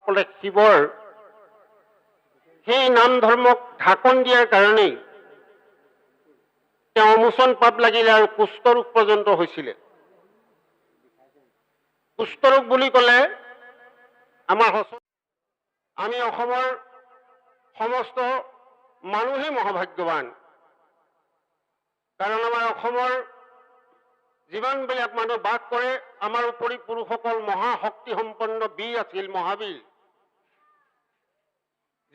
শিৱৰ সেই নাম ধৰ্মক ঢাকন দিয়াৰ কাৰণেই তেওঁ অমোচন পাপ লাগিলে আৰু কুষ্ঠৰোগ পৰ্যন্ত হৈছিলে। কুষ্ঠৰোগ বুলি ক'লে আমাৰ আমি অসমৰ সমস্ত মানুহেই মহাভাগ্যৱান, কাৰণ আমাৰ অসমৰ যিমানবিলাক মানুহ বাস কৰে আমাৰ উপৰি পুৰুষসকল মহাশক্তি সম্পন্ন বীৰ আছিল, মহাবীৰ,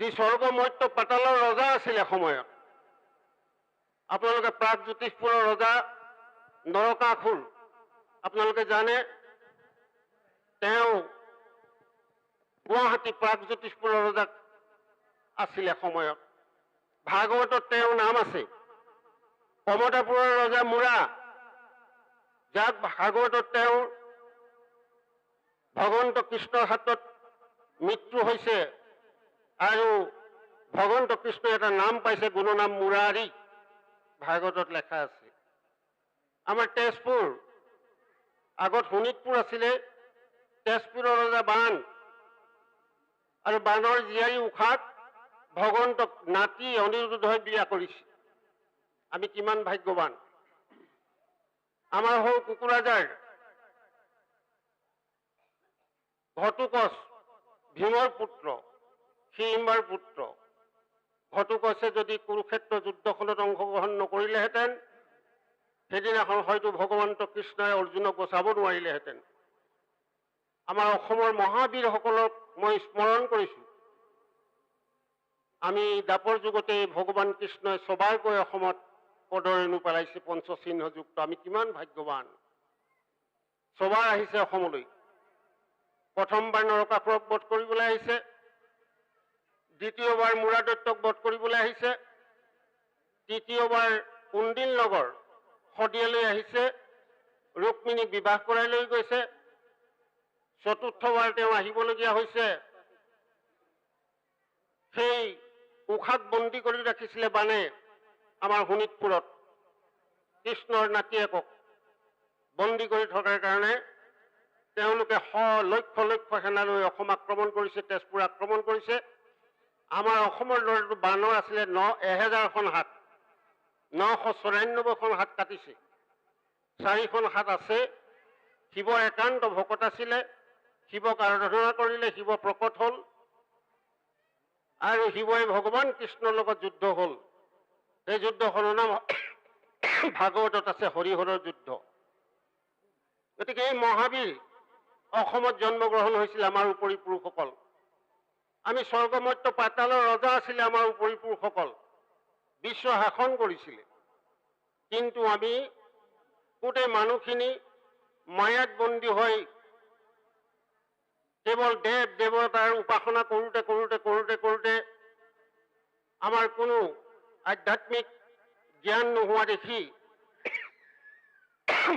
যি স্বৰ্গ মৰ্ত্য পাতালৰ ৰজা আছিল এসময়ত। আপোনালোকে প্ৰাগজ্যোতিষপুৰৰ ৰজা নৰকাসুৰ আপোনালোকে জানে, তেওঁ গুৱাহাটী প্ৰাগজ্যোতিষপুৰৰ ৰজা আছিল এসময়ত। ভাগৱতত তেওঁৰ নাম আছে। কমতাপুৰৰ ৰজা মুৰা, যাক ভাগৱতত তেওঁৰ ভগৱন্ত কৃষ্ণৰ হাতত মৃত্যু হৈছে আৰু ভগৱন্ত কৃষ্ণই এটা নাম পাইছে, গুণনাম মুৰাৰী, ভাগৱতত লেখা আছে। আমাৰ তেজপুৰ, আগত শোণিতপুৰ আছিলে, তেজপুৰৰ ৰজা বান আৰু বানৰ জীয়াৰী উষাক ভগৱন্তক নাতি অনিৰুদ্ধই বিয়া কৰিছে। আমি কিমান ভাগ্যৱান। আমাৰ সৌ কুকুৰাজাৰ ঘটুকচ, ভীমৰ পুত্ৰ, হিড়িম্বৰ পুত্ৰ। ঘটুকচে যদি কুৰুক্ষেত্ৰ যুদ্ধখনত অংশগ্ৰহণ নকৰিলেহেঁতেন, সেইদিনাখন হয়তো ভগৱন্ত কৃষ্ণই অৰ্জুনক বচাব নোৱাৰিলেহেঁতেন। আমাৰ অসমৰ মহাবীৰসকলক মই স্মৰণ কৰিছোঁ। আমি দাপৰ যুগতে ভগৱান কৃষ্ণই ছবাৰকৈ অসমত পদৰেণু পেলাইছে, পঞ্চচিহ্নযুক্ত। আমি কিমান ভাগ্যৱান। ছবাৰ আহিছে অসমলৈ। প্ৰথমবাৰ নৰকাসুৰক বধ কৰিবলৈ আহিছে, দ্বিতীয়বাৰ মুৰাদত্তক বধ কৰিবলৈ আহিছে, তৃতীয়বাৰ কুন্দিল নগৰ শদিয়ালৈ আহিছে, ৰুক্মিণীক বিবাহ কৰাই লৈ গৈছে, চতুৰ্থবাৰ তেওঁ আহিবলগীয়া হৈছে সেই উষাক বন্দী কৰি ৰাখিছিলে বানে আমাৰ শোণিতপুৰত, কৃষ্ণৰ নাতিয়েকক বন্দী কৰি থকাৰ কাৰণে তেওঁলোকে লক্ষ লক্ষ সেনালৈ অসম আক্ৰমণ কৰিছে, তেজপুৰ আক্ৰমণ কৰিছে। আমাৰ অসমৰ ল'ৰাটো বানৰ আছিলে 1000খন হাত, 994খন হাত কাটিছে, 4খন হাত আছে। শিৱৰ একান্ত ভকত আছিলে, শিৱক আৰাধনা কৰিলে, শিৱ প্ৰকট হ'ল আৰু শিৱই ভগৱান কৃষ্ণৰ লগত যুদ্ধ হ'ল। এই যুদ্ধখনৰ নাম ভাগৱতত আছে, হৰিহৰৰ যুদ্ধ। গতিকে এই মহাবীৰ অসমত জন্মগ্ৰহণ হৈছিল আমাৰ উপৰি পুৰুষসকল। আমি স্বৰ্গমৰ্ত্য পাতালৰ ৰজা আছিলে আমাৰ উপৰি পুৰুষসকল, বিশ্ব শাসন কৰিছিলে। কিন্তু আমি গোটেই মানুহখিনি মায়াত বন্দী হৈ কেৱল দেৱ দেৱতাৰ উপাসনা কৰোঁতে কৰোঁতে কৰোঁতে কৰোঁতে আমাৰ কোনো আধ্যাত্মিক জ্ঞান নোহোৱা দেখি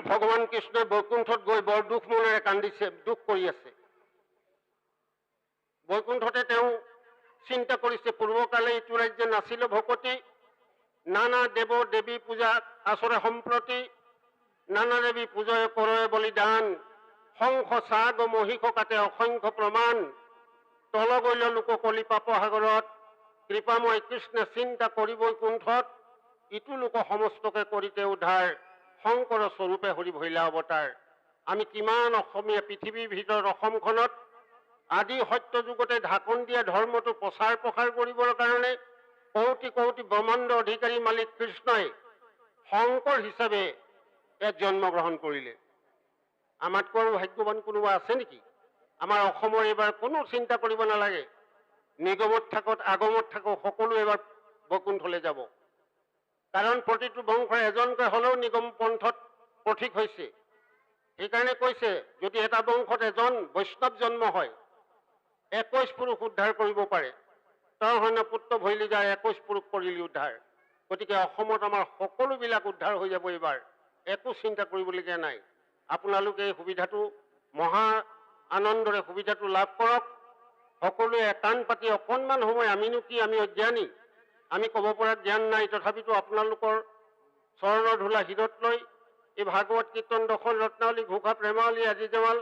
ভগৱান কৃষ্ণই বৈকুণ্ঠত গৈ বৰ দুখ মনেৰে কান্দিছে, দুখ কৰি আছে। বৈকুণ্ঠতে তেওঁ চিন্তা কৰিছে, পূৰ্বকালে ইটো ৰাজ্যে নাছিল ভকতি, নানা দেৱ দেৱী পূজা আচৰে সম্প্ৰতি, নানা দেৱী পূজয় কৰে বলিদান, শংখ চাগ মহিষ কাটে অসংখ্য প্ৰমাণ, তলগৈল লোক কলি পাপ সাগৰত, কৃপাময় কৃষ্ণে চিন্তা কৰি বৈকুণ্ঠত, ইটো লোক সমস্তকে কৰিতে উদ্ধাৰ, শংকৰ স্বৰূপে হৰি ভৈলা অৱতাৰ। আমি কিমান অসমীয়া পৃথিৱীৰ ভিতৰত অসমখনত আদি সত্য যুগতে ঢাকন দিয়া ধৰ্মটো প্ৰচাৰ প্ৰসাৰ কৰিবৰ কাৰণে কৌটি কৌটি ব্ৰহ্মাণ্ড অধিকাৰী মালিক কৃষ্ণই শংকৰ হিচাপে ইয়াত জন্মগ্ৰহণ কৰিলে। আমাতকৈ ভাগ্যৱান কোনোবা আছে নেকি? আমাৰ অসমৰ এইবাৰ কোনো চিন্তা কৰিব নালাগে, নিগমত থাকক আগমত থাকক সকলো এবাৰ বৈকুণ্ঠলৈ যাব। কাৰণ প্ৰতিটো বংশৰ এজনকৈ হ'লেও নিগম পন্থত পথিক হৈছে। সেইকাৰণে কৈছে, যদি এটা বংশত এজন বৈষ্ণৱ জন্ম হয় 21 পুৰুষ উদ্ধাৰ কৰিব পাৰে, তাৰ হন্য পুত্ৰ ভৈলি যায় 21 পুৰুষ কৰিলি উদ্ধাৰ। গতিকে অসমত আমাৰ সকলোবিলাক উদ্ধাৰ হৈ যাব এইবাৰ, একো চিন্তা কৰিবলগীয়া নাই। আপোনালোকে এই সুবিধাটো মহা আনন্দৰে সুবিধাটো লাভ কৰক। সকলোৱে কাণ পাতি অকণমান সময়, আমিনো কি, আমি অজ্ঞানী, আমি ক'ব পৰা জ্ঞান নাই, তথাপিতো আপোনালোকৰ চৰণৰ ধূলা হৃদত লৈ এই ভাগৱত কীৰ্তন দৰ্শন ৰত্নাৱলী ঘোষা প্ৰেমাৱলী আজি জমাল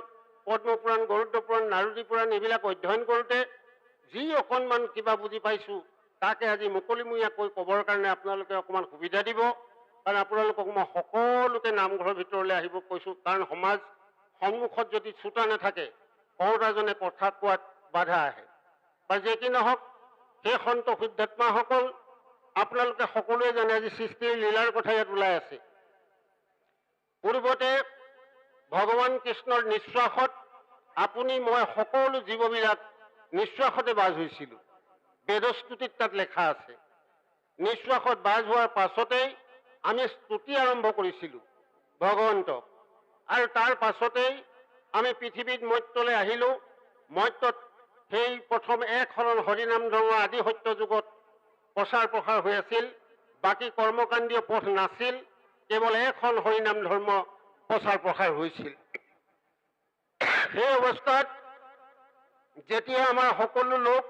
পদ্মপুৰাণ, গৰুড় পুৰাণ, নাৰদী পুৰাণ এইবিলাক অধ্যয়ন কৰোঁতে যি অকণমান কিবা বুজি পাইছোঁ তাকে আজি মুকলিমূৰীয়াকৈ ক'বৰ কাৰণে আপোনালোকে অকণমান সুবিধা দিব। কাৰণ আপোনালোকক মই সকলোকে নামঘৰৰ ভিতৰলৈ আহিব কৈছোঁ। কাৰণ সমাজ সন্মুখত যদি শ্ৰোতা নাথাকে কৰোতাজনে কথা কোৱাত বাধা আহে। বা যি কি নহওক, সেই সন্ত শুদ্ধাত্মাসকল আপোনালোকে সকলোৱে জানে আজি সৃষ্টিৰ লীলাৰ কথা ইয়াত ওলাই আছে। পূৰ্বতে ভগৱান কৃষ্ণৰ নিশ্বাসত আপুনি মই সকলো জীৱবিলাক নিশ্বাসতে বাজ হৈছিলোঁ। বেদস্তুতিত তাত লেখা আছে। নিশ্বাসত বাজ হোৱাৰ পাছতেই আমি স্তুতি আৰম্ভ কৰিছিলোঁ ভগৱন্তক। আৰু তাৰ পাছতেই আমি পৃথিৱীত মৰ্ত্যলৈ আহিলোঁ। মৰ্ত্যত সেই প্ৰথম এক শৰণ হৰিনাম ধৰ্ম আদি সত্য যুগত প্ৰচাৰ প্ৰসাৰ হৈ আছিল। বাকী কৰ্মকাণ্ডীয় পথ নাছিল, কেৱল এখন হৰিনাম ধৰ্ম প্ৰচাৰ প্ৰসাৰ হৈছিল। সেই অৱস্থাত যেতিয়া আমাৰ সকলো লোক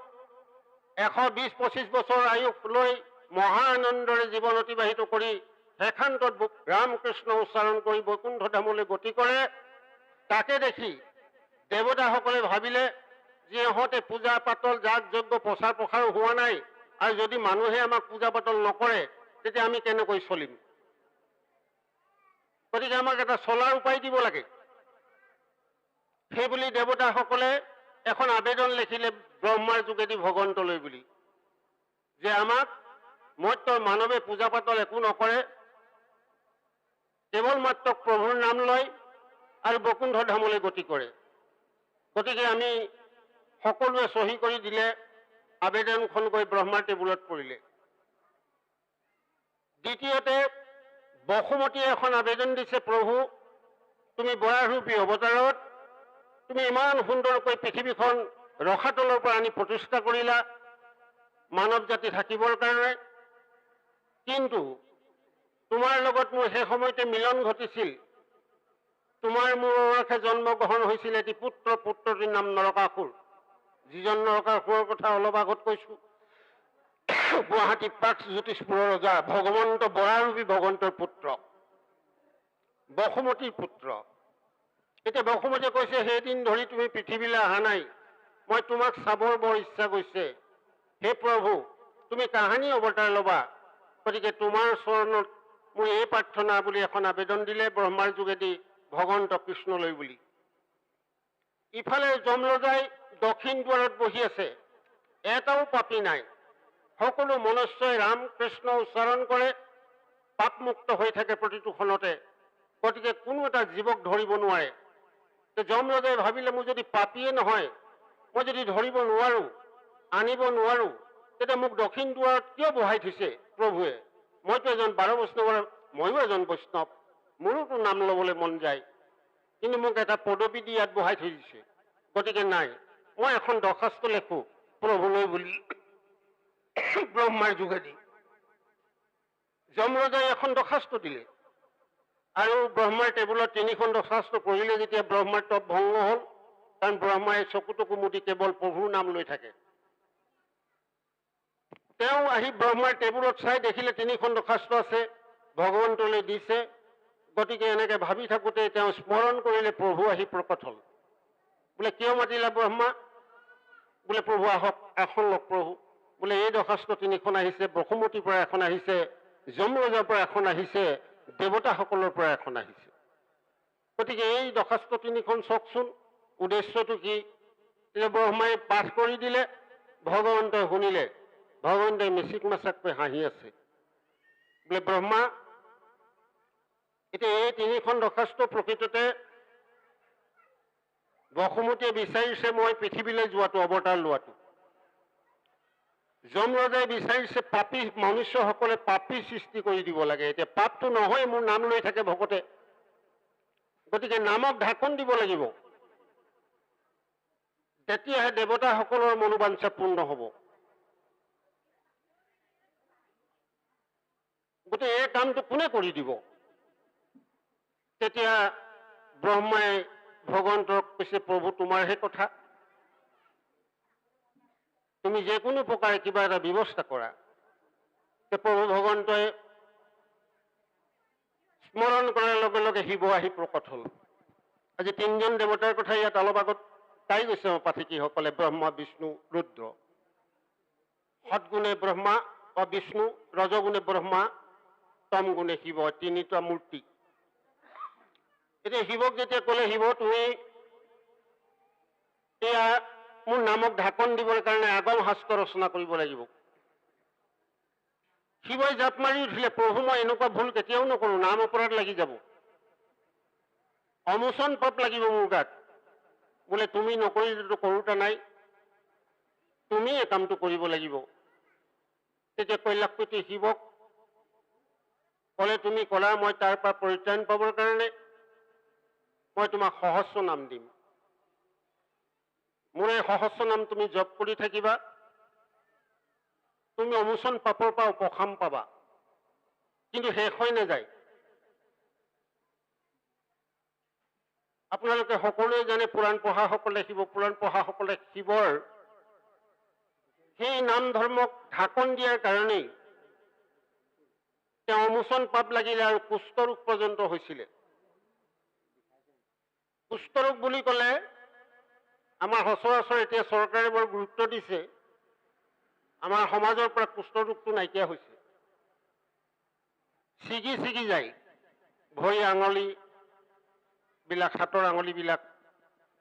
120-25 বছৰ আয়ুস লৈ মহা আনন্দৰে জীৱন অতিবাহিত কৰি শেষান্তত ৰামকৃষ্ণ উচ্চাৰণ কৰি বৈকুণ্ঠ ধামলৈ গতি কৰে, তাকে দেখি দেৱতাসকলে ভাবিলে যে ইহঁতে পূজা পাতল যাগ যজ্ঞ প্ৰচাৰ প্ৰসাৰ হোৱা নাই, আৰু যদি মানুহে আমাক পূজা পাতল নকৰে তেতিয়া আমি কেনেকৈ চলিম। গতিকে আমাক এটা চলাৰ উপায় দিব লাগে। সেইবুলি দেৱতাসকলে এখন আবেদন লিখিলে ব্ৰহ্মাৰ যোগেদি ভগৱন্তলৈ বুলি, যে আমাক মৰ্ত্যৰ মানৱে পূজা পাতল একো নকৰে, কেৱল মাত্ৰ প্ৰভুৰ নাম লয় আৰু বৈকুণ্ঠ ধামলৈ গতি কৰে। গতিকে আমি সকলোৱে চহী কৰি দিলে। আবেদনখন গৈ ব্ৰহ্মাৰ টেবুলত পৰিলে। দ্বিতীয়তে বসুমতীয়ে এখন আবেদন দিছে, প্ৰভু তুমি বৰাহৰূপী অৱতাৰত তুমি ইমান সুন্দৰকৈ পৃথিৱীখন ৰসাতলৰ পৰা আনি প্ৰতিষ্ঠা কৰিলা মানৱ জাতি থাকিবৰ কাৰণে, কিন্তু তোমাৰ লগত মোৰ সেই সময়তে মিলন ঘটিছিল। তোমাৰ মোৰ অৰসে জন্মগ্ৰহণ হৈছিল এটি পুত্ৰ, পুত্ৰটিৰ নাম নৰকাসুৰ। যিজন নৰকাসুৰৰ কথা অলপ আগত কৈছোঁ, গুৱাহাটী প্ৰাগজ্যোতিষপুৰৰ ৰজা ভগৱন্ত বৰাৰূপী ভগৱন্তৰ পুত্ৰ, বসুমতীৰ পুত্ৰ। এতিয়া বসুমতীয়ে কৈছে, সেইদিন ধৰি তুমি পৃথিৱীলৈ অহা নাই, মই তোমাক চাবৰ বৰ ইচ্ছা গৈছে। হে প্ৰভু তুমি কাহানি অৱতাৰ ল'বা, গতিকে তোমাৰ চৰণত মোৰ এই প্ৰাৰ্থনা বুলি এখন আবেদন দিলে ব্ৰহ্মাৰ যোগেদি ভগৱন্ত কৃষ্ণলৈ বুলি। ইফালে যমৰজাই দক্ষিণ দুৱাৰত বহি আছে, এটাও পাপী নাই। সকলো মনুষ্যই ৰাম কৃষ্ণ উচ্চাৰণ কৰে, পাপমুক্ত হৈ থাকে প্ৰতিটো ক্ষণতে। গতিকে কোনো এটা জীৱক ধৰিব নোৱাৰে। যমৰজাই ভাবিলে, মোৰ যদি পাপীয়ে নহয়, মই যদি ধৰিব নোৱাৰো, আনিব নোৱাৰো, তেতিয়া মোক দক্ষিণ দুৱাৰত কিয় বহাই থৈছে প্ৰভুৱে? মইতো এজন 12 বৈষ্ণৱৰ, ময়ো এজন বৈষ্ণৱ, মোৰোতো নাম ল'বলৈ মন যায়, কিন্তু মোক এটা পদবী দি ইয়াত বহাই থৈ দিছে। গতিকে নাই, মই এখন দৰ্খাস্ত লেখো প্ৰভুলৈ বুলি ব্ৰহ্মাৰ যোগেদি। যমৰজাই এখন দৰ্খাস্ত দিলে আৰু ব্ৰহ্মাৰ টেবুলত 3খন দৰ্খাস্ত পঢ়িলে। যেতিয়া ব্ৰহ্মাৰ তপ ভংগ হ'ল, কাৰণ ব্ৰহ্মাই চকুটকু মুদি কেৱল প্ৰভুৰ নাম লৈ থাকে। তেওঁ আহি ব্ৰহ্মাৰ টেবুলত চাই দেখিলে 3খন দৰ্খাস্ত আছে, ভগৱন্তলৈ দিছে। গতিকে এনেকে ভাবি থাকোঁতে তেওঁ স্মৰণ কৰিলে, প্ৰভু আহি প্ৰকট হ'ল। বোলে কিয় মাতিলা ব্ৰহ্মা? বোলে প্ৰভু আহক, এখন লওক প্ৰভু। বোলে এই দৰ্খাস্ত 3খন আহিছে, বসুমতীৰ পৰা এখন আহিছে, যমৰজাৰ পৰা এখন আহিছে, দেৱতাসকলৰ পৰা এখন আহিছে। গতিকে এই দৰ্খাস্ত 3খন চাওকচোন, উদ্দেশ্যটো কি? তেতিয়া ব্ৰহ্মাই পাঠ কৰি দিলে, ভগৱন্তই শুনিলে। ভগৱন্তই মিচিক মাচাককৈ হাঁহি আছে। বোলে ব্ৰহ্মা, এতিয়া এই 3খন দৰ্খাস্ত প্ৰকৃততে বসুমতীয়ে বিচাৰিছে মই পৃথিৱীলৈ যোৱাটো, অৱতাৰ লোৱাটো। যমৰজাই বিচাৰিছে পাপী মনুষ্যসকলে পাপী সৃষ্টি কৰি দিব লাগে। এতিয়া পাপটো নহয়, মোৰ নাম লৈ থাকে ভকতে, গতিকে নামক ঢাকন দিব লাগিব, তেতিয়াহে দেৱতাসকলৰ মনোবাঞ্ছা পূৰ্ণ হ'ব। গতিকে এই কামটো কোনে কৰি দিব? তেতিয়া ব্ৰহ্মাই ভগৱন্তক কৈছে, প্ৰভু তোমাৰহে কথা, তুমি যে কোনো প্ৰকাৰে কিবা এটা ব্যৱস্থা কৰা। প্ৰভু ভগৱন্তই স্মৰণ কৰাৰ লগে লগে শিৱ আহি প্ৰকট হ'ল আজি তিনিজন দেৱতাৰ কথা ইয়াত অলপ আগত তাই গৈছে পাঠিকীসকলে, ব্ৰহ্মা, বিষ্ণু, ৰুদ্ৰ। সৎগুণে ব্ৰহ্মা বা বিষ্ণু, ৰজগুণে ব্ৰহ্মা, তম গুণে শিৱ, তিনিটা মূৰ্তি। এতিয়া শিৱক যেতিয়া ক'লে, শিৱ তুমি এয়া মোৰ নামক ঢাকন দিবৰ কাৰণে আগম শাস্ত্ৰ ৰচনা কৰিব লাগিব। শিৱই জাপ মাৰি উঠিলে, প্ৰভু মই এনেকুৱা ভুল কেতিয়াও নকৰো, নাম অপৰাধ লাগি যাব, অমোচন পাপ লাগিব মোৰ গাত। বোলে তুমি নকৰিলেতো কৰোতা নাই, তুমি এই কামটো কৰিব লাগিব। তেতিয়া কৈলাশপতি শিৱক ক'লে, তুমি ক'লা মই তাৰ পৰা পৰিত্ৰাণ পাবৰ কাৰণে মই তোমাক সহস্ৰ নাম দিম। মোৰ এই সহস্ৰ নাম তুমি জপ কৰি থাকিবা, তুমি অমোচন পাপৰ পৰা উপশম পাবা। কিন্তু শেষ হৈ নাযায়। আপোনালোকে সকলোৱে জানে, পুৰাণ পঢ়াসকলে, শিৱ পুৰাণ পঢ়াসকলে শিৱৰ সেই নাম ধৰ্মক ঢাকন দিয়াৰ কাৰণেই তেওঁ অমোচন পাপ লাগিলে আৰু কুষ্ঠৰোগ পৰ্যন্ত হৈছিলে। কুষ্ঠৰোগ বুলি ক'লে আমাৰ সচৰাচৰ এতিয়া চৰকাৰে বৰ গুৰুত্ব দিছে, আমাৰ সমাজৰ পৰা কুষ্ঠৰোগটো নাইকিয়া হৈছে। ছিগি ছিগি যায় ভৰি আঙুলি বিলাক, হাতৰ আঙুলি বিলাক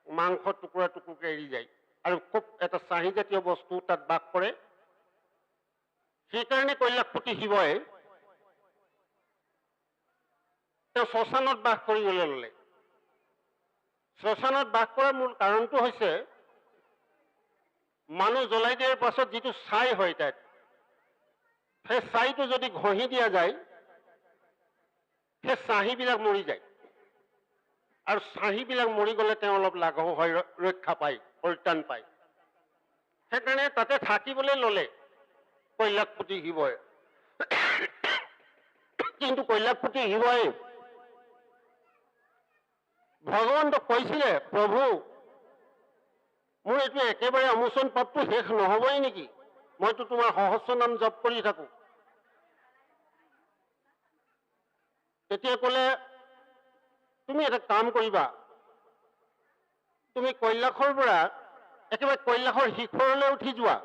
মাংস টুকুৰা টুকুৰকে এৰি যায় আৰু খুব এটা চাহিজাতীয় বস্তু তাত বাস কৰে। সেইকাৰণে কৈলাশপতি শিৱই তেওঁ শ্মশানত বাস কৰিবলৈ ল'লে। শ্মশানত বাস কৰাৰ মূল কাৰণটো হৈছে, মানুহ জ্বলাই দিয়াৰ পাছত যিটো ছাই হয় তাত, সেই ছাইটো যদি ঘঁহি দিয়া যায়, সেই ছাহিবিলাক মৰি যায় আৰু ছাহিবিলাক মৰি গ'লে তেওঁ অলপ লাঘৱ হয়, ৰক্ষা পায়, পৰিত্ৰাণ পায়। সেইকাৰণে তাতে থাকিবলৈ ল'লে কৈলাশপতি শিৱই। কিন্তু কৈলাশপতি শিৱই ভগৱন্তক কৈছিলে, প্ৰভু মোৰ এইটো একেবাৰে অমোচন পাপটো শেষ নহবই নেকি? মইতো তোমাৰ সহস্ৰ নাম জপ কৰি থাকো। তেতিয়া ক'লে, তুমি এটা কাম কৰিবা, তুমি কৈলাশৰ পৰা একেবাৰে কৈলাশৰ শিখৰলৈ উঠি যোৱা,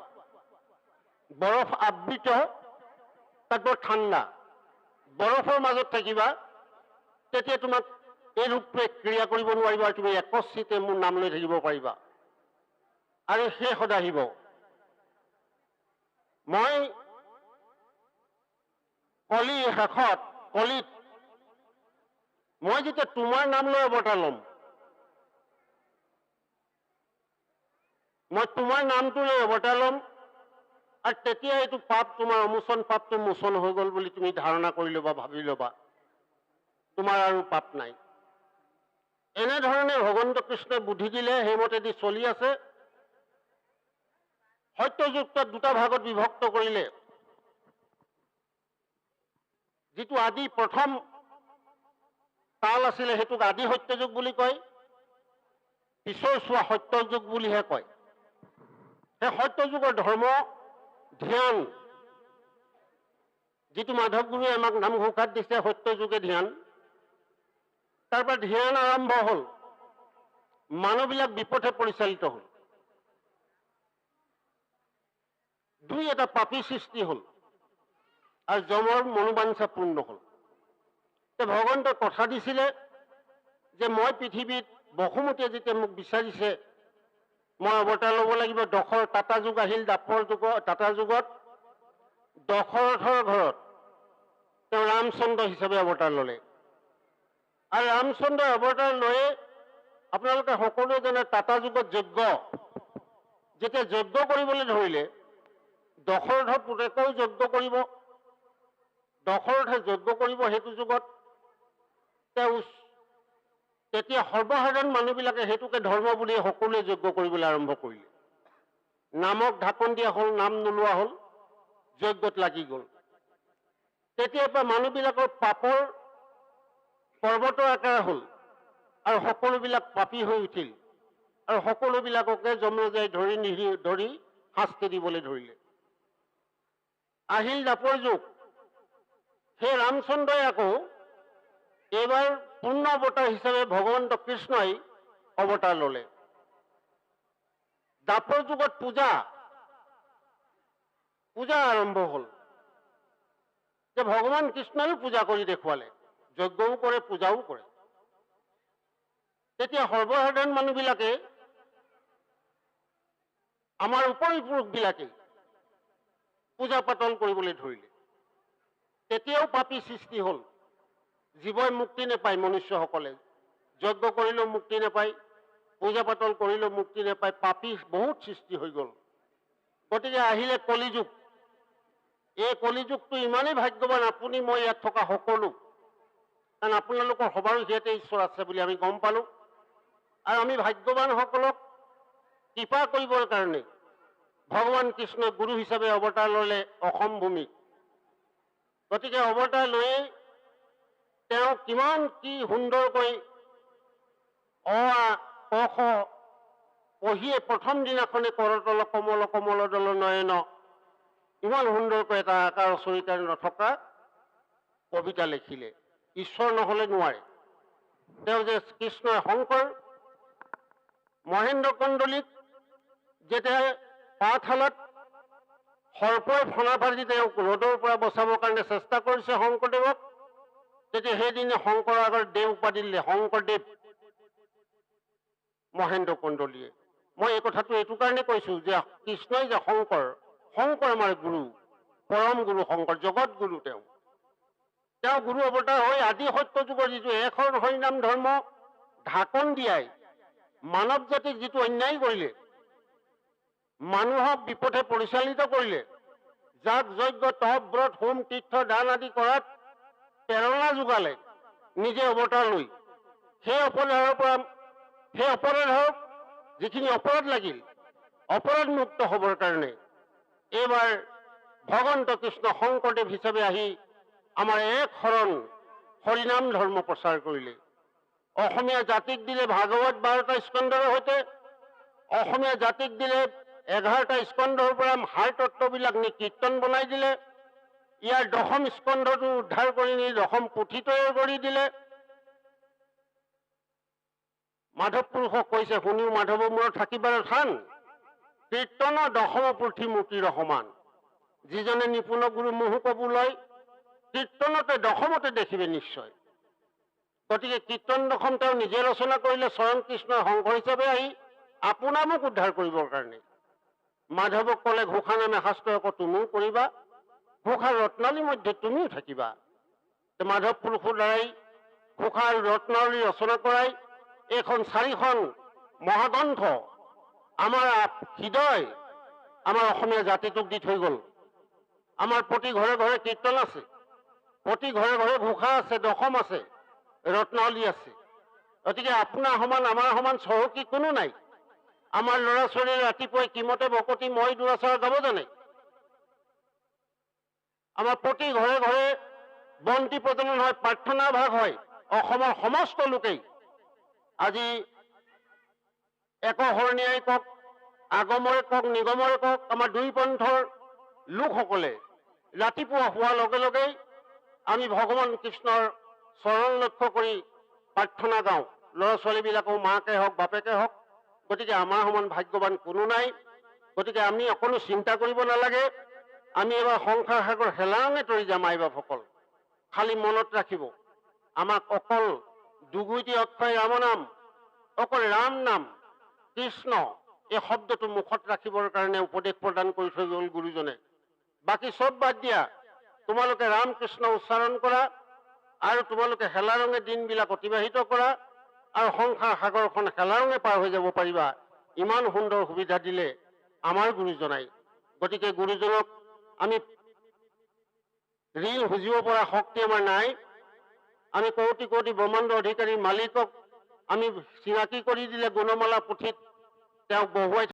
বৰফ আবৃত, তাত বৰ ঠাণ্ডা, বৰফৰ মাজত থাকিবা, তেতিয়া তোমাক এই ৰূপটোৱে ক্ৰিয়া কৰিব নোৱাৰিবা, তুমি একচিতে মোৰ নাম লৈ থাকিব পাৰিবা। আৰু সেই সদা শিৱ, মই কলিৰ শেষত, কলিত মই যেতিয়া তোমাৰ নাম লৈ অৱতাৰ ল'ম, মই তোমাৰ নামটো লৈ অৱতাৰ ল'ম, আৰু তেতিয়া এইটো পাপ, তোমাৰ অমোচন পাপটো মোচন হৈ গ'ল বুলি তুমি ধাৰণা কৰি ল'বা, ভাবি ল'বা, তোমাৰ আৰু পাপ নাই। এনেধৰণে ভগৱন্ত কৃষ্ণই বুদ্ধি দিলে, সেইমতেদি চলি আছে। সত্যযুগত দুটা ভাগত বিভক্ত কৰিলে। যিটো আদি প্ৰথম কাল আছিলে সেইটোক আদি সত্যযুগ বুলি কয়, পিছৰ চোৱা সত্যযুগ বুলিহে কয়। সেই সত্যযুগৰ ধৰ্ম ধ্যান, যিটো মাধৱ গুৰুৱে আমাক নামঘোষাত দিছে, সত্যযুগে ধ্যান, তাৰ পৰা ধ্যান আৰম্ভ হ'ল, মানুহবিলাক বিপথে পৰিচালিত হ'ল, দুই এটা পাপী সৃষ্টি হ'ল আৰু যমৰ মনোবাঞ্ছা পূৰ্ণ হ'ল। ভগৱন্তই কথা দিছিলে যে মই পৃথিৱীত, বসুমতীয়ে যেতিয়া মোক বিচাৰিছে, মই অৱতাৰ ল'ব লাগিব। তাতা যুগ আহিল, দ্বাপৰ যুগ, তাতা যুগত দশৰথৰ ঘৰত তেওঁ ৰামচন্দ্ৰ হিচাপে অৱতাৰ ল'লে। আৰু ৰামচন্দ্ৰ অৱতাৰ লৈয়ে আপোনালোকে সকলোৱে জানে, তাতা যুগত যজ্ঞ, যেতিয়া যজ্ঞ কৰিবলৈ ধৰিলে, দশৰথৰ পুতেকেও যজ্ঞ কৰিব, দশৰথে যজ্ঞ কৰিব, সেইটো যুগত তেওঁ, তেতিয়া সৰ্বসাধাৰণ মানুহবিলাকে সেইটোকে ধৰ্ম বুলি সকলোৱে যজ্ঞ কৰিবলৈ আৰম্ভ কৰিলে। নামক ঢাকন দিয়া হ'ল, নাম নোলোৱা হ'ল, যজ্ঞত লাগি গ'ল। তেতিয়াৰ পৰা মানুহবিলাকৰ পাপৰ পৰ্বতৰ আকাৰ হ'ল আৰু সকলোবিলাক পাপী হৈ উঠিল আৰু সকলোবিলাককে যমৰাজাই ধৰি শাস্তি দিবলৈ ধৰিলে। আহিল দ্বাপৰ যুগ। সেই ৰামচন্দ্ৰই আকৌ এইবাৰ পূৰ্ণ অৱতাৰ হিচাপে ভগৱন্ত কৃষ্ণই অৱতাৰ ল'লে। দ্বাপৰ যুগত পূজা আৰম্ভ হ'ল, যে ভগৱান কৃষ্ণইও পূজা কৰি দেখুৱালে, যজ্ঞও কৰে, পূজাও কৰে। তেতিয়া সৰ্বসাধাৰণ মানুহবিলাকে, আমাৰ উপৰি পুৰুষবিলাকে পূজা পাতল কৰিবলৈ ধৰিলে। তেতিয়াও পাপী সৃষ্টি হ'ল। জীৱই মুক্তি নাপায়, মনুষ্যসকলে যজ্ঞ কৰিলেও মুক্তি নাপায়, পূজা পাতল কৰিলেও মুক্তি নাপায়, পাপী বহুত সৃষ্টি হৈ গ'ল। গতিকে আহিলে কলিযুগ। এই কলিযুগটো ইমানেই ভাগ্যৱান, আপুনি মই ইয়াত থকা সকলো, কাৰণ আপোনালোকৰ সবাৰো ইয়াতে ঈশ্বৰ আছে বুলি আমি গম পালো। আৰু আমি ভাগ্যৱানসকলক কৃপা কৰিবৰ কাৰণে ভগৱান কৃষ্ণই গুৰু হিচাপে অৱতাৰ ল'লে অসম ভূমিত। গতিকে অৱতাৰ লৈয়ে তেওঁ কিমান কি সুন্দৰকৈ অ আ ক খ পঢ়িয়ে প্ৰথম দিনাখনে কৰতল কমল কমল দল নয়ন, ইমান সুন্দৰকৈ এটা আকাৰ চৰিতাৰ নথকা কবিতা লিখিলে। ঈশ্বৰ নহ'লে নোৱাৰে। তেওঁ যে কৃষ্ণই শংকৰ মহেন্দ্ৰ কণ্ডলীক যেতিয়া পাঠশালাত সৰ্পই ফণা ফালি তেওঁক ৰ'দৰ পৰা বচাবৰ কাৰণে চেষ্টা কৰিছে শংকৰদেৱক, তেতিয়া সেইদিনা শংকৰৰ আগত দেৱ উপাধি দিলে, শংকৰদেৱ মহেন্দ্ৰ কণ্ডলীয়ে। মই এই কথাটো এইটো কাৰণে কৈছো যে কৃষ্ণই যে শংকৰ আমাৰ গুৰু, পৰম গুৰু শংকৰ, জগত গুৰু। তেওঁ গুৰু অৱতাৰ হৈ আদি সত্য যুগৰ যিটো এখন হৰিনাম ধৰ্ম ঢাকন দিয়াই মানৱ জাতিক যিটো অন্যায় কৰিলে, মানুহক বিপথে পৰিচালিত কৰিলে, যাগ যজ্ঞ তপ ব্ৰত হোম তীৰ্থ দান আদি কৰাত প্ৰেৰণা যোগালে, নিজে অৱতাৰ লৈ সেই অপৰাধক যিখিনি অপৰাধ লাগিল, অপৰাধ মুক্ত হ'বৰ কাৰণে এইবাৰ ভগৱন্ত কৃষ্ণ শংকৰদেৱ হিচাপে আহি আমাৰ এক শৰণ হৰিনাম ধৰ্ম প্ৰচাৰ কৰিলে। অসমীয়া জাতিক দিলে ভাগৱত 12টা স্কন্ধৰ সৈতে, অসমীয়া জাতিক দিলে 11টা স্কন্ধৰ পৰা হাৰ তত্ত্ববিলাক নি কীৰ্তন বনাই দিলে। ইয়াৰ দশম স্কন্ধটো উদ্ধাৰ কৰি নি দশম পুথি তৈয়াৰ কৰি দিলে। মাধৱ পুৰুষক কৈছে, শুনিও মাধৱ মূৰত থাকিবাৰ থান, কীৰ্তন দশম পুথি মূৰ্তিৰ সমান। যিজনে নিপুণ গুৰু মোহু কবু লয়, কীৰ্তনতে দশমতে দেখিবে নিশ্চয়। গতিকে কীৰ্তন দশম তেওঁ নিজে ৰচনা কৰিলে, স্বয়ং কৃষ্ণই শংকৰ হিচাপে আহি আপোনাৰ মোক উদ্ধাৰ কৰিবৰ কাৰণে। মাধৱক ক'লে, ঘোষা নামে শাস্ত্ৰ আকৌ তুমিও কৰিবা, ঘোষাৰ ৰত্নাৱলীৰ মধ্যে তুমিও থাকিবা। মাধৱ পুৰুষৰ দ্বাৰাই ঘোষা আৰু ৰত্নাৱলী ৰচনা কৰাই এইখন 4খন মহাগ্ৰন্থ আমাৰ হৃদয়, আমাৰ অসমীয়া জাতিটোক দি থৈ গ'ল। আমাৰ প্ৰতি ঘৰে ঘৰে কীৰ্তন আছে, প্ৰতি ঘৰে ঘৰে ঘোষা আছে, দশম আছে, ৰত্নাৱলী আছে। গতিকে আপোনাৰ সমান আমাৰ সমান চহকী কোনো নাই। আমাৰ ল'ৰা ছোৱালীয়ে ৰাতিপুৱাই কিমতে বকতি মই দুৰাচাৰ গাব জানে। আমাৰ প্ৰতি ঘৰে ঘৰে বন্তি প্ৰজ্বলন হয়, প্ৰাৰ্থনা ভাগ হয়। অসমৰ সমস্ত লোকেই আজি একশৰণীয়াই কওক, আগমৰে কওক, নিগমৰে কওক, আমাৰ দুই পন্থৰ লোকসকলে ৰাতিপুৱা হোৱাৰ লগে লগেই আমি ভগৱান কৃষ্ণৰ চৰণ লক্ষ্য কৰি প্ৰাৰ্থনা গাওঁ। ল'ৰা ছোৱালীবিলাকেও মাকে হওক বাপেকে হওক। গতিকে আমাৰ সমান ভাগ্যৱান কোনো নাই। গতিকে আমি অকণো চিন্তা কৰিব নালাগে। আমি এবাৰ সংসাৰ সাগৰ হেলাঙে তৰি যাম। আই বাপসকল খালি মনত ৰাখিব, আমাক অকল দুগুইটি অক্ষয় ৰাম নাম, অকল ৰাম নাম কৃষ্ণ এই শব্দটো মুখত ৰাখিবৰ কাৰণে উপদেশ প্ৰদান কৰি থৈ গ'ল গুৰুজনে। বাকী চব বাদ দিয়া, তোমালোকে ৰাম কৃষ্ণ উচ্চাৰণ কৰা আৰু তোমালোকে হেলাৰঙে দিনবিলাক অতিবাহিত কৰা আৰু সংসাৰ সাগৰখন হেলাৰঙে পাৰ হৈ যাব পাৰিবা। ইমান সুন্দৰ সুবিধা দিলে আমাৰ গুৰুজনাই। গতিকে গুৰুজনক আমি ঋণ খুজিব পৰা শক্তি আমাৰ নাই। আমি কোটি কোটি ব্ৰহ্মাণ্ড অধিকাৰী মালিকক আমি চিনাকি কৰি দিলে গুণমালা পুথিত তেওঁক বহুৱাই